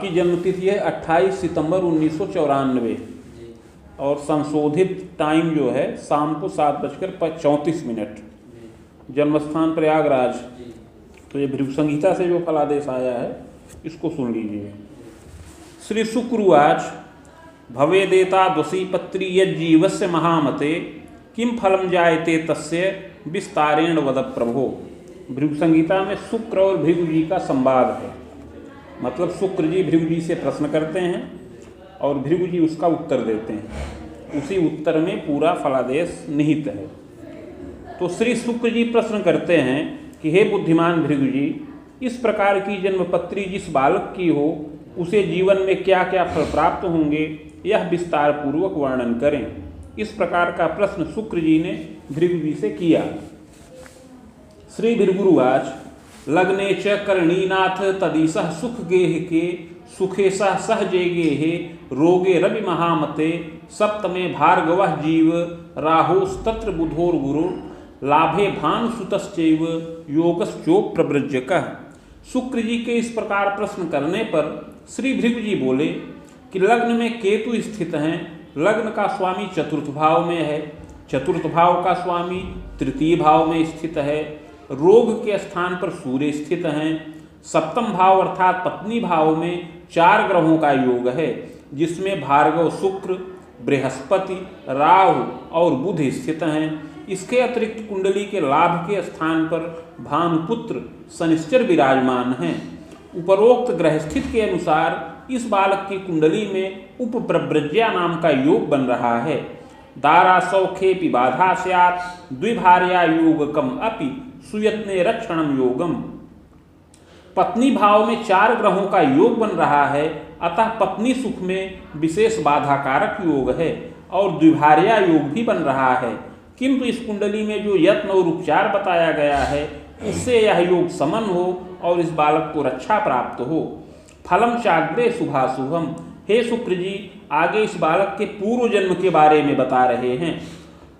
आपकी जन्मतिथि है 28 सितंबर 1994 और संशोधित टाइम जो है शाम को 7:34। जन्मस्थान प्रयागराज। तो ये भृगु संहिता से जो फलादेश आया है इसको सुन लीजिए। श्री शुक्रवाच भवेदेता द्वसी पत्री यज्जीवस्य महामते किम फलम जायते तस्य विस्तारेण वद प्रभो। भृगु संहिता में शुक्र और भृगु जी का संवाद है। मतलब शुक्र जी भृगु जी से प्रश्न करते हैं और भृगु जी उसका उत्तर देते हैं। उसी उत्तर में पूरा फलादेश निहित है। तो श्री शुक्र जी प्रश्न करते हैं कि हे बुद्धिमान भृगु जी, इस प्रकार की जन्मपत्री जिस बालक की हो उसे जीवन में क्या क्या फल प्राप्त होंगे, यह विस्तार पूर्वक वर्णन करें। इस प्रकार का प्रश्न शुक्र जी ने भृगु जी से किया। श्री भृगुरुवाच लग्ने च करणीनाथ तदीसः सुख गेह के सुखे सह सहजे गेहे रोगे रवि महामते सप्तमे भार्गवः जीव राहोस्तत्र बुधोर गुरु लाभे भानुसुतश्चैव योगश्चोप्रव्रजकः। शुक्र जी के इस प्रकार प्रश्न करने पर श्री भृगु जी बोले कि लग्न में केतु स्थित हैं। लग्न का स्वामी चतुर्थ भाव में है, चतुर्थ भाव का स्वामी तृतीय भाव में स्थित है। रोग के स्थान पर सूर्य स्थित हैं। सप्तम भाव अर्थात पत्नी भाव में 4 ग्रहों का योग है, जिसमें भार्गव शुक्र, बृहस्पति, राहु और बुध स्थित हैं। इसके अतिरिक्त कुंडली के लाभ के स्थान पर भानुपुत्र शनिश्चर विराजमान हैं। उपरोक्त ग्रह स्थित के अनुसार इस बालक की कुंडली में उपप्रव्रज्या नाम का योग बन रहा है। दारा सौखेपि बाधा स्यात् द्विभार्या योगकम अपि सुयत्ने रक्षणम योगम। पत्नी भाव में 4 ग्रहों का योग बन रहा है, अतः पत्नी सुख में विशेष बाधाकारक योग है और द्विभार्या योग भी बन रहा है। किंतु इस कुंडली में जो यत्न और उपचार बताया गया है उससे यह योग समन हो और इस बालक को रक्षा प्राप्त हो। फलम चाग्रे शुभाशुभम। हे शुक्र जी, आगे इस बालक के पूर्व जन्म के बारे में बता रहे हैं।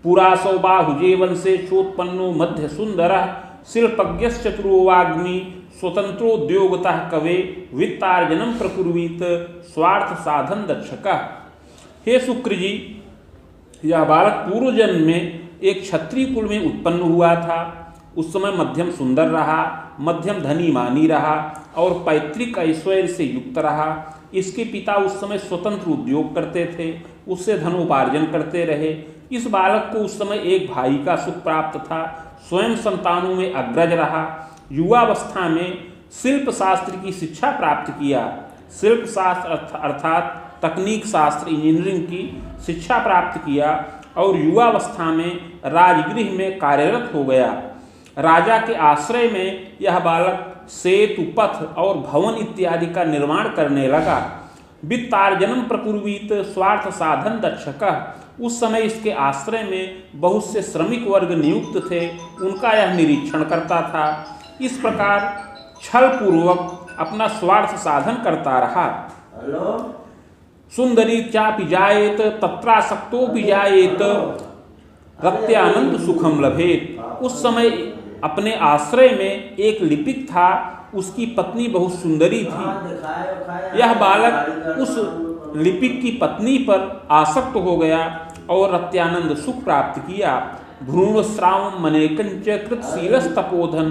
पुरासौ बाहुजे वंशे चोत्पन्नो मध्य सुंदर शिल्पज्ञश्चतुरो वाग्मी स्वतंत्रोद्योगतः कवे वित्तार्जनम प्रकुर्वीत स्वार्थ साधन दक्षकः। हे शुक्र जी, यह बालक पूर्व जन्म में एक क्षत्रिय कुल में उत्पन्न हुआ था। उस समय मध्यम सुंदर रहा, मध्यम धनी मानी रहा और पैतृक ऐश्वर्य से युक्त रहा। इसके पिता उस समय स्वतंत्र उद्योग करते थे, उससे धनोपार्जन करते रहे। इस बालक को उस समय एक भाई का सुख प्राप्त था, स्वयं संतानों में अग्रज रहा। युवावस्था में शिल्प शास्त्र की शिक्षा प्राप्त किया। शिल्प शास्त्र अर्थात तकनीक शास्त्र इंजीनियरिंग की शिक्षा प्राप्त किया और युवावस्था में राजगृह में कार्यरत हो गया। राजा के आश्रय में यह बालक सेतु, पथ और भवन इत्यादि का निर्माण करने लगा। वित्तार्जनम प्रकुर्वीत स्वार्थ साधन दक्षकः। उस समय इसके आश्रय में बहुत से श्रमिक वर्ग नियुक्त थे, उनका यह निरीक्षण करता था। इस प्रकार छल पूर्वक अपना स्वार्थ साधन करता रहा। सुंदरी चापि जायेत तत्रासक्तो भी जायेत रत्यानंद सुखम लभेत। उस समय अपने आश्रय में एक लिपिक था, उसकी पत्नी बहुत सुंदरी थी। यह बालक उस लिपिक की पत्नी पर आसक्त हो गया और रत्यानंद सुख प्राप्त किया। भ्रूण श्राव मनेकंच कृतशीलस तपोधन।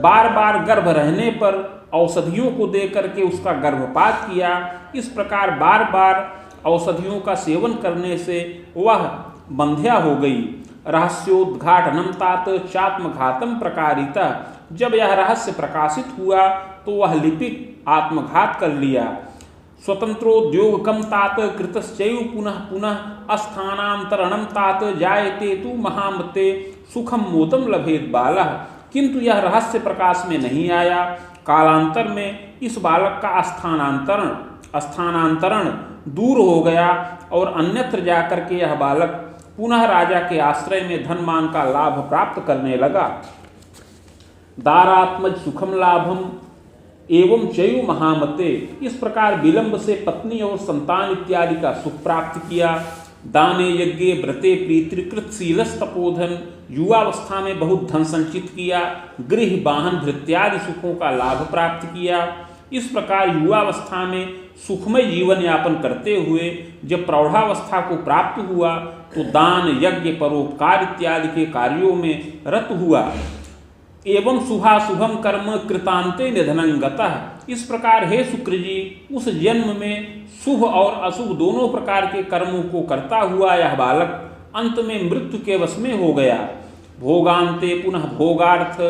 बार बार गर्भ रहने पर औषधियों को दे करके उसका गर्भपात किया। इस प्रकार बार बार औषधियों का सेवन करने से वह बंध्या हो गई। रहस्योद्घाटनम तात चात्मघातम प्रकारिता। जब यह रहस्य प्रकाशित हुआ तो वह लिपिक आत्मघात कर लिया। स्वतंत्रोद्योगकम तात कृतश्चैव पुनः पुनः अस्थानांतरणम तात जायते तु महामते सुखम मोदम लभेत बालः। किंतु यह रहस्य प्रकाश में नहीं आया। कालांतर में इस बालक का स्थानांतरण दूर हो गया और अन्यत्र जाकर के यह बालक पुनः राजा के आश्रय में धनमान का लाभ प्राप्त करने लगा। दारात्मज सुखम लाभम एवं चयु महामते। इस प्रकार विलंब से पत्नी और संतान इत्यादि का सुख प्राप्त किया। दाने यज्ञे व्रते प्रीतिकृत शीलस तपोधन। युवावस्था में बहुत धन संचित किया। गृह वाहन भृत्यादि सुखों का लाभ प्राप्त किया। इस प्रकार युवावस्था में सुखमय जीवन यापन करते हुए जब प्रौढ़ावस्था को प्राप्त हुआ तो दान यज्ञ परोपकार इत्यादि के कार्यों में रत हुआ एवं शुभाशुभम कर्म कृतांते निधनं गतः। इस प्रकार हे शुक्र जी, उस जन्म में शुभ और अशुभ दोनों प्रकार के कर्मों को करता हुआ यह बालक अंत में मृत्यु के वश में हो गया। भोगांते पुनः भोगार्थ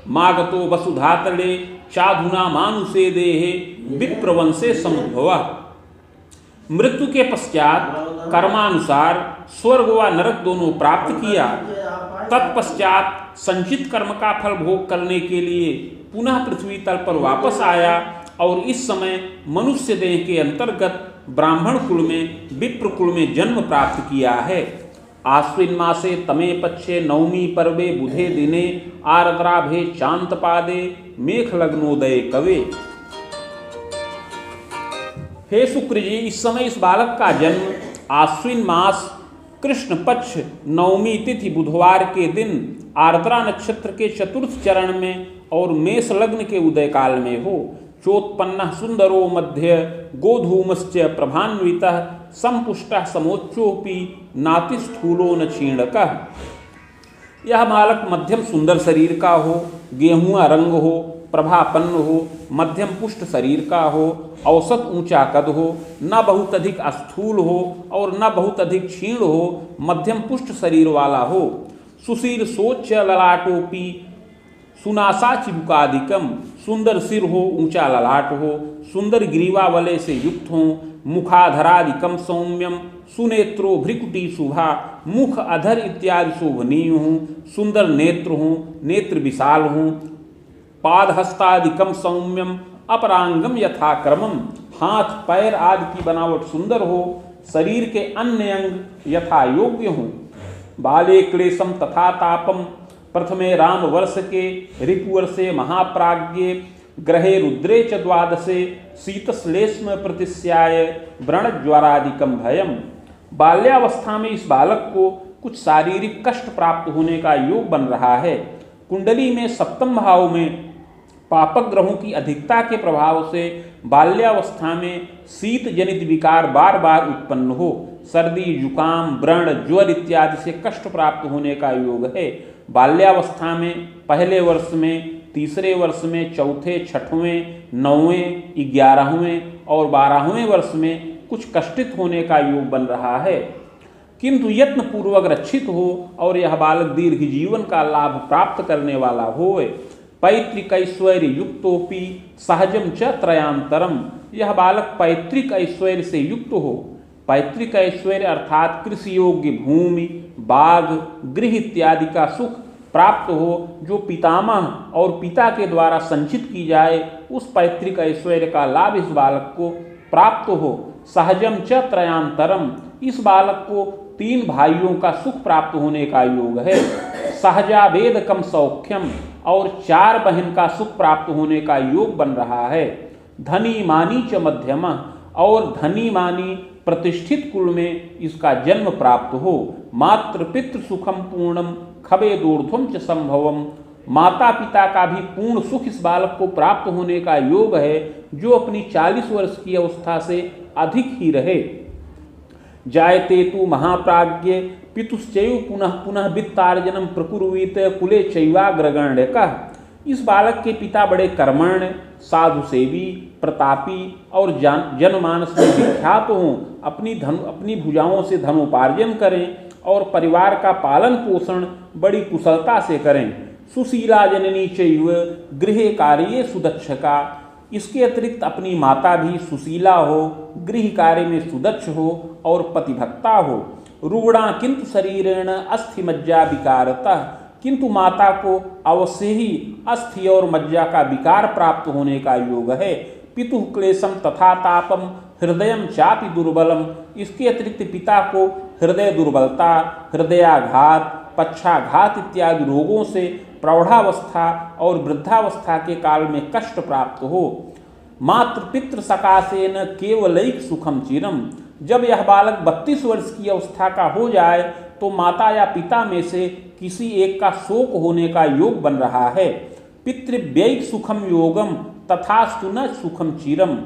मागतो वसुधातले चाधुना मानुषे देहे विप्रवंशे समुद्भवा। मृत्यु के पश्चात कर्मानुसार स्वर्ग व नरक दोनों प्राप्त किया। तत्पश्चात संचित कर्म का फल भोग करने के लिए पुनः पृथ्वी तल पर वापस आया और इस समय मनुष्य देह के अंतर्गत ब्राह्मण कुल में विप्र कुल में जन्म प्राप्त किया है। आश्विन मासे तमे पक्षे नवमी पर्वे बुधे दिने आर्द्राभे चांत पादे मेघ लग्नोदय कवे। हे शुक्र जी, इस समय इस बालक का जन्म आश्विन मास कृष्ण पक्ष नवमी तिथि बुधवार के दिन आर्द्रा नक्षत्र के चतुर्थ चरण में और मेष लग्न के उदय काल में हो। चोत्पन्न सुंदरो मध्य गोधूमश्च प्रभान्वितः संपुष्टः समोच्चोपि नातिस्थूलो न क्षीणकः। यह बालक मध्यम सुंदर शरीर का हो, गेहुआ रंग हो, प्रभापन्न हो, मध्यम पुष्ट शरीर का हो, औसत ऊंचा कद हो, न बहुत अधिक स्थूल हो और न बहुत अधिक क्षीण हो, मध्यम पुष्ट शरीर वाला हो। सुशील सोच ललाटोपी सुनासा चिबुकादिकम, सुंदर सिर हो, ऊंचा ललाट हो, सुंदर ग्रीवा वलय से युक्त हो, मुखाधरादिकम सौम्यम सुनेत्रो भ्रिकुटी शुभा, मुख अधर इत्यादि शोभनीय हो, सुंदर नेत्र हो, नेत्र विशाल हो, पाद हस्तादिकम सौम्यम अपरांगम यथाक्रमम, हाथ पैर आदि की बनावट सुंदर हो, शरीर के अन्य अंग यथा योग्य हो। बाले क्लेशम तथा तापम प्रथमे राम वर्ष के ऋपुवर्षे महाप्राज्ञे ग्रहे रुद्रे च द्वादशे शीतश्लेष्म प्रतिस्याय व्रणज्वरादिकम भयम। बाल्यावस्था में इस बालक को कुछ शारीरिक कष्ट प्राप्त होने का योग बन रहा है। कुंडली में सप्तम भाव में पापक ग्रहों की अधिकता के प्रभाव से बाल्यावस्था में शीत जनित विकार बार बार उत्पन्न हो, सर्दी जुकाम व्रण ज्वर इत्यादि से कष्ट प्राप्त होने का योग है। बाल्यावस्था में पहले वर्ष में, तीसरे वर्ष में, चौथे, छठवें, नौवें, 11वें और 12वें वर्ष में कुछ कष्टित होने का योग बन रहा है, किंतु यत्न पूर्वक रक्षित हो और यह बालक दीर्घ जीवन का लाभ प्राप्त करने वाला होए। पैतृक ऐश्वर्य युक्तोपि सहजम च त्रयांतरम, यह बालक पैतृक ऐश्वर्य से युक्त हो। पैतृक ऐश्वर्य अर्थात कृषि योग्य भूमि, बाग, गृह इत्यादि का सुख प्राप्त हो, जो पितामह और पिता के द्वारा संचित की जाए, उस पैतृक ऐश्वर्य का लाभ इस बालक को प्राप्त हो। सहजम च त्रयांतरम, इस बालक को 3 भाइयों का सुख प्राप्त होने का योग है। सहजावेदकम सौख्यम, और 4 बहन का सुख प्राप्त होने का योग बन रहा है। धनी मानी च मध्यमा, और धनी मानी प्रतिष्ठित कुल में इसका जन्म प्राप्त हो। मातृ पितृ सुखम पूर्णम खबेदूर्ध्वम च संभवम, माता पिता का भी पूर्ण सुख इस बालक को प्राप्त होने का योग है, जो अपनी 40 वर्ष की अवस्था से अधिक ही रहे। जायते तु महाप्राज्ञ पितुश्चैव पुनः पुनः वित्तार्जनम प्रकुर्वीत कुले चैवाग्रगण्यकः। इस बालक के पिता बड़े कर्मण्य, साधु सेवी, प्रतापी और जनमानस में विख्यात हों, अपनी भुजाओं से धनोपार्जन करें और परिवार का पालन पोषण बड़ी कुशलता से करें। सुशीला जननी चैव गृहे कार्ये सुदक्षका, इसके अतिरिक्त अपनी माता भी सुशीला हो, गृह कार्य में सुदक्ष हो और पतिभक्ता हो। रुग्णा किंतु शरीरेण अस्थि मज्जा विकारता, किंतु माता को अवश्य ही अस्थि और मज्जा का विकार प्राप्त होने का योग है। पितुः क्लेशम तथा तापम हृदयम चापि दुर्बलम, इसके अतिरिक्त पिता को हृदय दुर्बलता, हृदयाघात, पक्षाघात इत्यादि रोगों से प्रौढ़ावस्था और वृद्धावस्था के काल में कष्ट प्राप्त हो। मातृ पितृ सकाशेन केवलैक सुखम चिरम, जब यह बालक 32 वर्ष की अवस्था का हो जाए तो माता या पिता में से किसी एक का शोक होने का योग बन रहा है। पितृव्ययिक सुखम योगम तथास्तु न सुखम चिरम।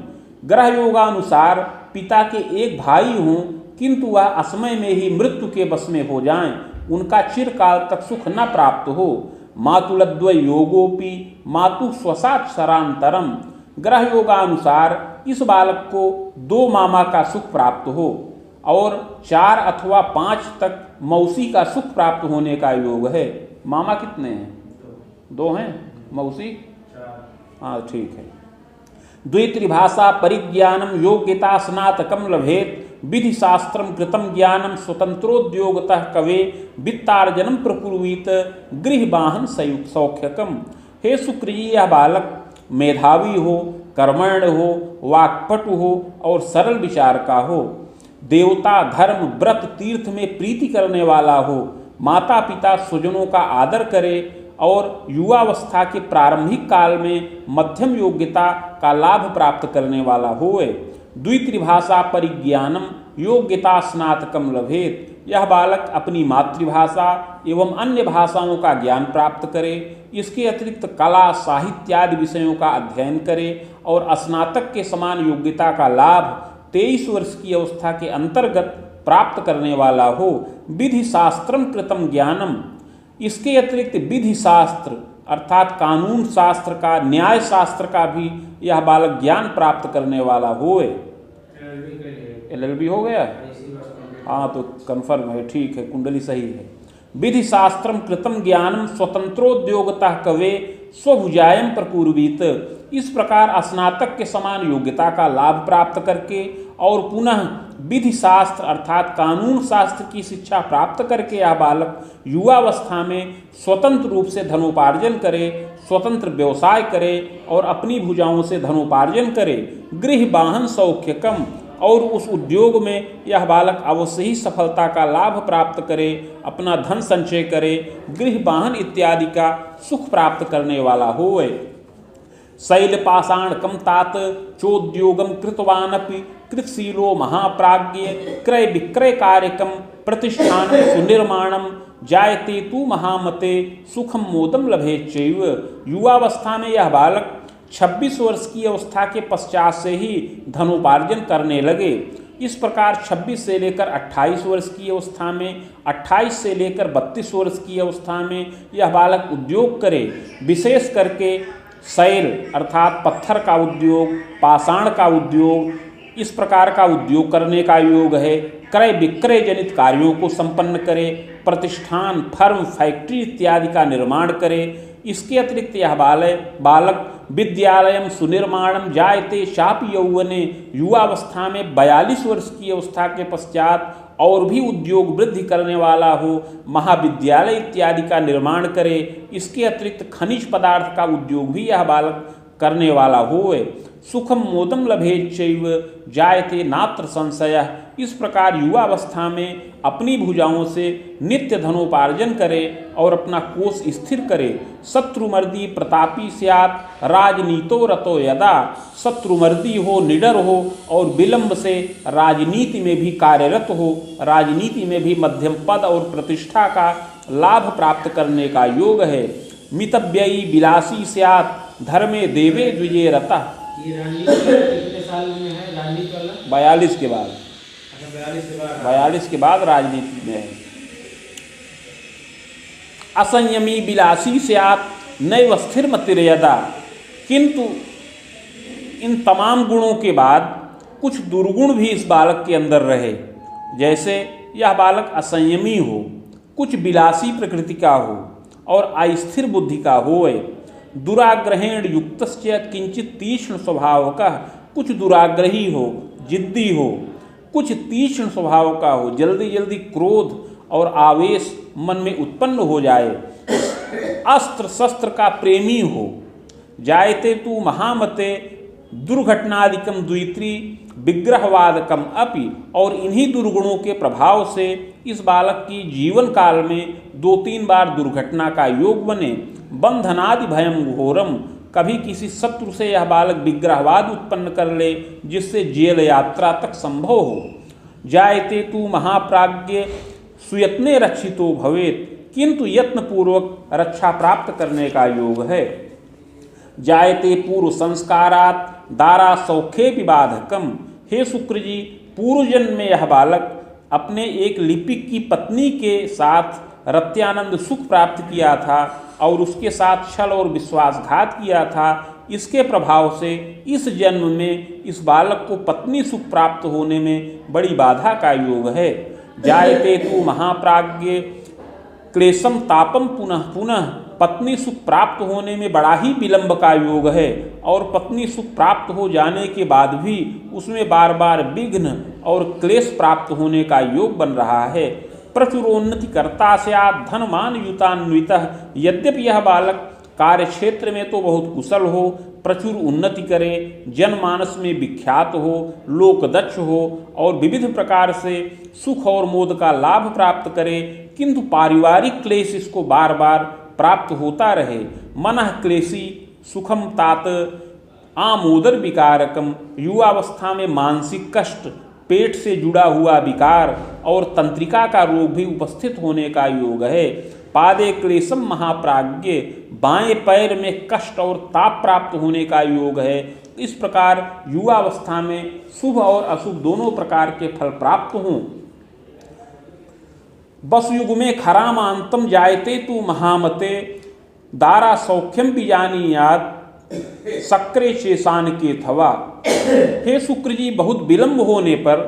ग्रह योगानुसार पिता के एक भाई हों किंतु वह असमय में ही मृत्यु के वश में हो जाएं, उनका चिरकाल तक सुख न प्राप्त हो। मातुलद्वय योगोपि मातु स्वसात शरांतरम। ग्रह योगानुसार इस बालक को 2 मामा का सुख प्राप्त हो और 4 अथवा 5 तक मौसी का सुख प्राप्त होने का योग है। मामा कितने हैं? 2 हैं। मौसी? हाँ ठीक है। द्वित्रिभाषा परिज्ञानम योग्यता स्नातकम लभेत विधि शास्त्रम कृतम ज्ञानम स्वतंत्रोद्योगतः कवे वित्तार्जनम प्रकुर्वीत गृह वाहन सौख्यकम। हे सुक्रिय, यह बालक मेधावी हो, कर्मण्य हो, वाक्पटु हो और सरल विचार का हो, देवता धर्म व्रत तीर्थ में प्रीति करने वाला हो, माता पिता स्वजनों का आदर करे और युवावस्था के प्रारंभिक काल में मध्यम योग्यता का लाभ प्राप्त करने वाला होए। द्वित्रिभाषा परिज्ञानम योग्यता स्नातकम लभेत। यह बालक अपनी मातृभाषा एवं अन्य भाषाओं का ज्ञान प्राप्त करे, इसके अतिरिक्त कला साहित्य आदि विषयों का अध्ययन करे और स्नातक के समान योग्यता का लाभ 23 वर्ष की अवस्था के अंतर्गत प्राप्त करने वाला हो। विधि शास्त्रम कृतम ज्ञानम। इसके अतिरिक्त विधि शास्त्र अर्थात कानून शास्त्र का, न्याय शास्त्र का भी यह बालक ज्ञान प्राप्त करने वाला होए। LLB हो गया? हाँ तो कंफर्म है, ठीक है, कुंडली सही है। विधि शास्त्रम कृतम ज्ञानम स्वतंत्रोद्योगतः कवे स्वभुजायम प्रकुर्वीत। इस प्रकार स्नातक के समान योग्यता का लाभ प्राप्त करके और पुनः विधि शास्त्र अर्थात कानून शास्त्र की शिक्षा प्राप्त करके यह बालक युवावस्था में स्वतंत्र रूप से धनोपार्जन करे, स्वतंत्र व्यवसाय करे और अपनी भुजाओं से धनोपार्जन करे। गृह वाहन सौख्यकम। और उस उद्योग में यह बालक अवश्य ही सफलता का लाभ प्राप्त करे, अपना धन संचय करे, गृह वाहन इत्यादि का सुख प्राप्त करने वाला होए। शैलपाषाण कम तात चोद्योगम कृतवानपि कृतशीलो महाप्राज्ञ क्रय विक्रय कार्यकम प्रतिष्ठान सुनिर्माणम जायते तु महामते सुखम मोदम लभेच्चैव। युवावस्था में यह बालक 26 वर्ष की अवस्था के पश्चात से ही धनोपार्जन करने लगे। इस प्रकार 26 से लेकर 28 वर्ष की अवस्था में, 28 से लेकर 32 वर्ष की अवस्था में यह बालक उद्योग करे। विशेष करके शैल अर्थात पत्थर का उद्योग, पाषाण का उद्योग, इस प्रकार का उद्योग करने का योग है। क्रय विक्रय जनित कार्यों को संपन्न करे, प्रतिष्ठान फर्म फैक्ट्री इत्यादि का निर्माण करे। इसके अतिरिक्त यह बालक विद्यालयम सुनिर्माणम जायते शापि यौवने। युवावस्था में 42 वर्ष की अवस्था के पश्चात और भी उद्योग वृद्धि करने वाला हो, महाविद्यालय इत्यादि का निर्माण करे। इसके अतिरिक्त खनिज पदार्थ का उद्योग भी यह बालक करने वाला होए। सुखम मोदम लभेच्चैव जायते नात्र संशय। इस प्रकार युवावस्था में अपनी भुजाओं से नित्य धनोपार्जन करे और अपना कोष स्थिर करे। शत्रुमर्दी प्रतापी स्यात् राजनीतो रतो यदा। शत्रुमर्दी हो, निडर हो और विलंब से राजनीति में भी कार्यरत हो, राजनीति में भी मध्यम पद और प्रतिष्ठा का लाभ प्राप्त करने का योग है। मितव्ययी विलासी स्यात् धर्मे देवे द्विजे रतः। ये राजनीति कितने साल में है? राजनीति वाला 42 के बाद। अच्छा 42 के बाद राजनीति में है। असंयमी विलासी स्यात् नैव स्थिर मतिर्यदा। किंतु इन तमाम गुणों के बाद कुछ दुर्गुण भी इस बालक के अंदर रहे। जैसे यह बालक असंयमी हो, कुछ विलासी प्रकृति का हो और अस्थिर बुद्धि का होए। दुराग्रहेण युक्तस्य किंचित तीक्ष्ण स्वभाव का। कुछ दुराग्रही हो, जिद्दी हो, कुछ तीक्ष्ण स्वभाव का हो, जल्दी जल्दी क्रोध और आवेश मन में उत्पन्न हो जाए। अस्त्र शस्त्र का प्रेमी हो। जायते तु महामते दुर्घटनादिकम द्वित्री विग्रहवादकम अपि। और इन्हीं दुर्गुणों के प्रभाव से इस बालक की जीवन काल में 2-3 बार दुर्घटना का योग बने। बंधनादि भयम घोरम। कभी किसी शत्रु से यह बालक विग्रहवाद उत्पन्न कर ले जिससे जेल यात्रा तक संभव हो। जायते तु महाप्राज्ञ सुयत्ने रक्षितो भवेत। किंतु यत्नपूर्वक रक्षा प्राप्त करने का योग है। जायते पूर्व संस्कारात दारा सौख्ये विबाधकम। हे शुक्र जी, पूर्व जन्म में यह बालक अपने एक लिपिक की पत्नी के साथ रत्यानंद सुख प्राप्त किया था और उसके साथ छल और विश्वासघात किया था। इसके प्रभाव से इस जन्म में इस बालक को पत्नी सुख प्राप्त होने में बड़ी बाधा का योग है। जायते तु महाप्राज्ञ क्लेशम तापम पुनः पुनः। पत्नी सुख प्राप्त होने में बड़ा ही विलंब का योग है और पत्नी सुख प्राप्त हो जाने के बाद भी उसमें बार बार विघ्न और क्लेश प्राप्त होने का योग बन रहा है। प्रचुरोन्नति कर्ता स्यात् धनमान युतान्वितः। यद्यपि यह बालक कार्य क्षेत्र में तो बहुत कुशल हो, प्रचुर उन्नति करे, जनमानस में विख्यात हो, लोकदक्ष हो और विविध प्रकार से सुख और मोद का लाभ प्राप्त करे, किंतु पारिवारिक क्लेश इसको बार बार प्राप्त होता रहे। मनः क्लेशी सुखम तात आमोदर विकारकम। युवावस्था में मानसिक कष्ट, पेट से जुड़ा हुआ विकार और तंत्रिका का रोग भी उपस्थित होने का योग है। पादे क्लेशम महाप्राज्ञ। बाएं पैर में कष्ट और ताप प्राप्त होने का योग है। इस प्रकार युवावस्था में शुभ और अशुभ दोनों प्रकार के फल प्राप्त हों। बस युग में खरामांतम जायते तु महामते दारा सौख्यम बीजानीयात सक्रे शेषान के थवा। हे शुक्र जी, बहुत विलंब होने पर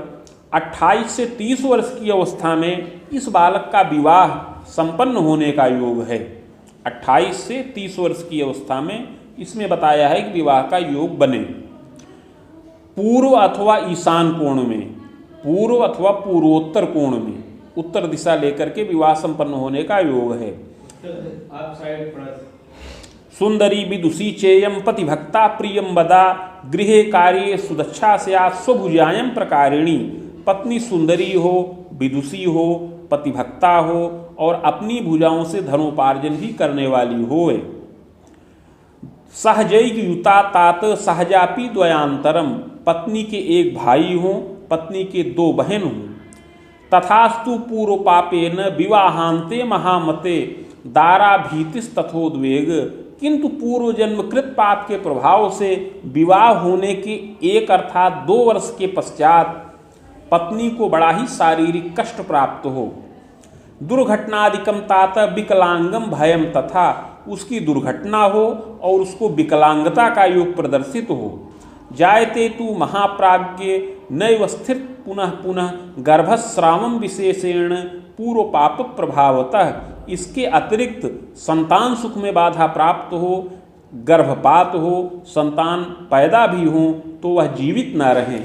28 से 30 वर्ष की अवस्था में इस बालक का विवाह संपन्न होने का योग है। 28 से 30 वर्ष की अवस्था में इसमें बताया है कि विवाह का योग बने। पूर्व अथवा ईशान कोण में, पूर्व अथवा पूर्वोत्तर कोण में, उत्तर दिशा लेकर के विवाह संपन्न होने का योग है। आप साइड पर। सुंदरी विदुषी चेयम पतिभक्ता प्रियम वदा गृहे कार्ये सुदक्षा स्यात् स्वभुजायम प्रकारिणी। पत्नी सुंदरी हो, विदुषी हो, पतिभक्ता हो और अपनी भुजाओं से धनोपार्जन भी करने वाली होए। सहजैक युता तात सहजापि द्वयांतरम। पत्नी के एक भाई हों, पत्नी के 2 बहन हों। तथास्तु पूर्व पापेन विवाहांते महामते दारा भीतिस तथोद्वेग। किंतु पूर्व जन्मकृत पाप के प्रभाव से विवाह होने के 1 अर्थात 2 वर्ष के पश्चात पत्नी को बड़ा ही शारीरिक कष्ट प्राप्त हो। दुर्घटनादिकम तात विकलांगम भयम तथा। उसकी दुर्घटना हो और उसको विकलांगता का योग प्रदर्शित हो। जायते तु महाप्राज्ञ नैव स्थिर पुनः पुनः गर्भस्रावम विशेषेण पूर्व पाप प्रभावतः। इसके अतिरिक्त संतान सुख में बाधा प्राप्त हो, गर्भपात हो, संतान पैदा भी हो तो वह जीवित न रहें।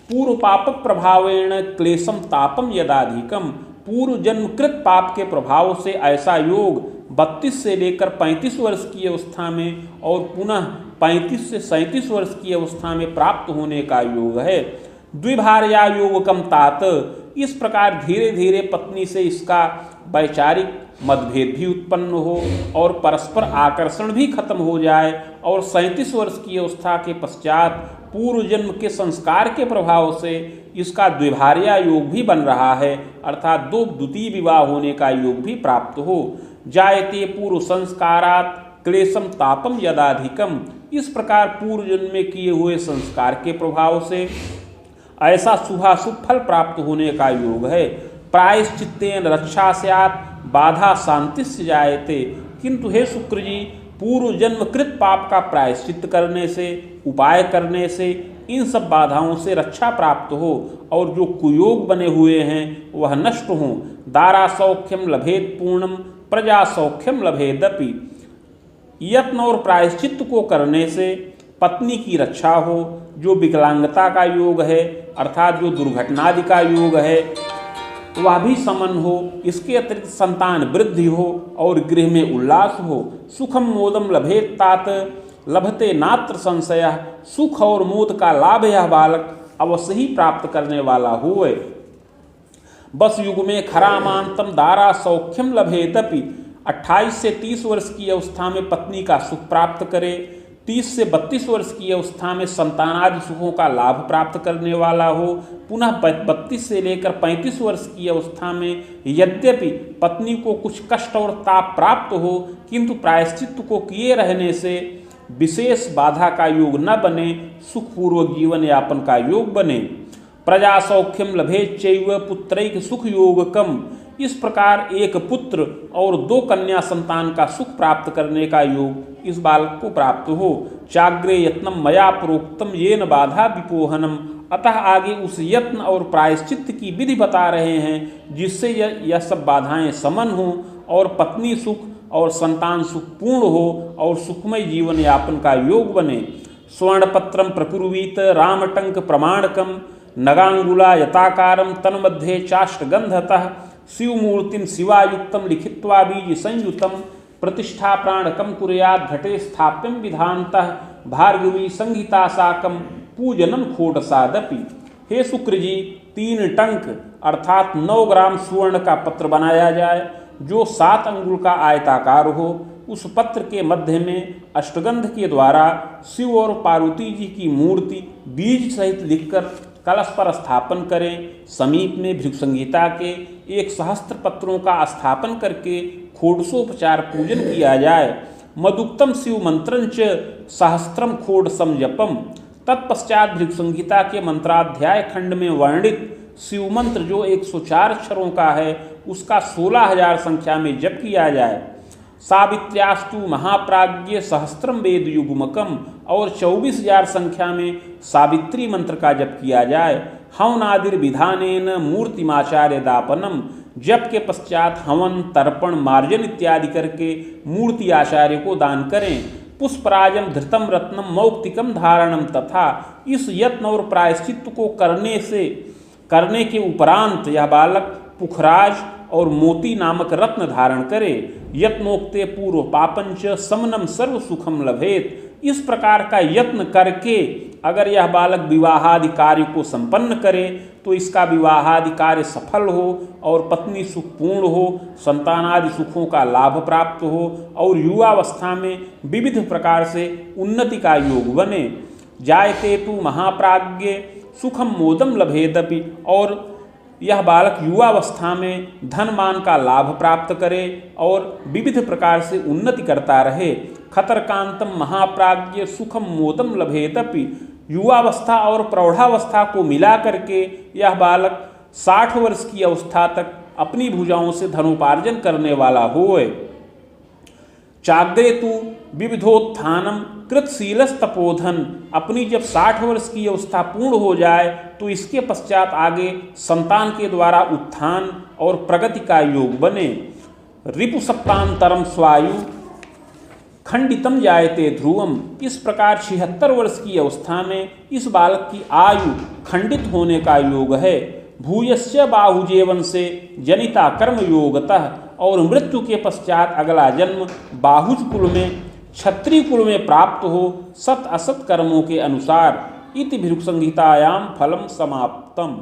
पूर्व पाप प्रभावेण क्लेशम तापम यदाधिकम। पूर्व जन्मकृत पाप के प्रभाव से ऐसा योग 32 से लेकर 35 वर्ष की अवस्था में और पुनः 35 से 37 वर्ष की अवस्था में प्राप्त होने का योग है। द्विभार्या योगकम तात। इस प्रकार धीरे धीरे पत्नी से इसका वैचारिक मतभेद भी उत्पन्न हो और परस्पर आकर्षण भी खत्म हो जाए और 37 वर्ष की अवस्था के पश्चात पूर्व जन्म के संस्कार के प्रभाव से इसका द्विभार्या योग भी बन रहा है, अर्थात 2 द्वितीय विवाह होने का योग भी प्राप्त हो। जायते पूर्व संस्कारात क्लेशम तापम यदाधिकम। इस प्रकार पूर्व जन्म में किए हुए संस्कार के प्रभाव से ऐसा शुभाशुभ फल प्राप्त होने का योग है। प्रायश्चित्तेन रक्षा स्यात् बाधा शांतिस्य जायते। किंतु हे शुक्र जी, पूर्व जन्मकृत पाप का प्रायश्चित्त करने से, उपाय करने से इन सब बाधाओं से रक्षा प्राप्त हो और जो कुयोग बने हुए हैं वह नष्ट हों। दारा सौख्यम लभेत पूर्णम प्रजा सौख्यम लभेदपि। यत्न और प्रायश्चित्त को करने से पत्नी की रक्षा हो, जो विकलांगता का योग है अर्थात जो दुर्घटनादि का योग है वह भी समन हो। इसके अतिरिक्त संतान वृद्धि हो और गृह में उल्लास हो। सुखम मोदम लभेत तात लभते नात्र संशय। सुख और मोद का लाभ यह बालक अवश्य ही प्राप्त करने वाला होए। बस युग में खरामांतम दारा सौख्यम लभेदपि। 28 से 30 वर्ष की अवस्था में पत्नी का सुख प्राप्त करे। 30 से 32 वर्ष की अवस्था में संतानादि सुखों का लाभ प्राप्त करने वाला हो। पुनः 32 से लेकर 35 वर्ष की अवस्था में यद्यपि पत्नी को कुछ कष्ट और ताप प्राप्त हो, किंतु प्रायश्चित्त को किए रहने से विशेष बाधा का योग न बने, सुखपूर्वक जीवन यापन का योग बने। प्रजा सौख्यम लभेच्चैव पुत्रैक सुख योगकम, इस प्रकार एक पुत्र और 2 कन्या संतान का सुख प्राप्त करने का योग इस बालक को प्राप्त हो। चाग्रे यत्नम मया प्रोक्तम येन बाधा विपोहनम, अतः आगे उस यत्न और प्रायश्चित्त की विधि बता रहे हैं जिससे यह सब बाधाएं समन हो और पत्नी सुख और संतान सुख पूर्ण हो और सुखमय जीवन यापन का योग बने। स्वर्णपत्रम प्रकुर्वीत रामटंक प्रमाणकम, नगांगुला यताकारम तन्मध्ये चाष्टगंधतः, शिवमूर्तिम शिवायुक्तम लिखित्वा बीज संयुतम, प्रतिष्ठा प्राणकम कुर्यात् घटे स्थाप्यम विधानतः, भार्गवी संहिता साकम पूजनम खोटसादपि। हे शुक्र जी, 3 टंक अर्थात 9 ग्राम सुवर्ण का पत्र बनाया जाए जो 7 अंगुल का आयताकार हो। उस पत्र के मध्य में अष्टगंध के द्वारा शिव और पार्वती जी की मूर्ति बीज सहित लिखकर कलश पर स्थापन करें। समीप में भृगु संहिता के 1 सहस्त्र पत्रों का स्थापन करके खोडसोपचार पूजन किया जाए। मदुक्तम शिव मंत्रंच सहस्त्रम खोड समजपम, तत्पश्चात भृगु संहिता के मंत्राध्याय खंड में वर्णित शिव मंत्र जो 104 अक्षरों का है उसका 16,000 संख्या में जप किया जाए। सावित्र्यास्तु महाप्राज्ञ सहस्त्रम वेद युग्मकम, और 24,000 संख्या में सावित्री मंत्र का जप किया जाए। हवनादिर विधानेन मूर्तिमाचार्य दापनम, जप के पश्चात हवन तर्पण मार्जन इत्यादि करके मूर्ति आचार्य को दान करें। पुष्पराजम धृतम रत्नम मौक्तिकम धारणम, तथा इस यत्न और प्रायश्चित्त को करने के उपरांत यह बालक पुखराज और मोती नामक रत्न धारण करे। यत्नोक्ते पूर्व पापंच समनम सर्व सुखम लभेत, इस प्रकार का यत्न करके अगर यह बालक विवाहादि कार्य को संपन्न करे तो इसका विवाहादि कार्य सफल हो और पत्नी सुख पूर्ण हो, संतानादि सुखों का लाभ प्राप्त हो और युवावस्था में विविध प्रकार से उन्नति का योग बने। जायते तु महाप्राज्ञ सुखम मोदम लभेदपि, और यह बालक युवावस्था में धन मान का लाभ प्राप्त करे और विविध प्रकार से उन्नति करता रहे। खतरकांतम महाप्राज्ञ सुखम मोदम लभेदपि, युवावस्था और प्रौढ़ावस्था को मिला करके यह बालक 60 वर्ष की अवस्था तक अपनी भुजाओं से धनोपार्जन करने वाला होए। चाग्रेतु विविधोत्थानम कृतशीलस तपोधन, अपनी जब 60 वर्ष की अवस्था पूर्ण हो जाए तो इसके पश्चात आगे संतान के द्वारा उत्थान और प्रगति का योग बने। रिपु सप्तांतरम स्वायु खंडितम जायते ध्रुवम, इस प्रकार 76 वर्ष की अवस्था में इस बालक की आयु खंडित होने का योग है। भूयस्य बाहुजेवन से जनिता कर्म योगतः, और मृत्यु के पश्चात अगला जन्म बाहुज कुल में क्षत्रिय कुल में प्राप्त हो सत असत कर्मों के अनुसार। इति भृगु संहितायाम फलम समाप्तम।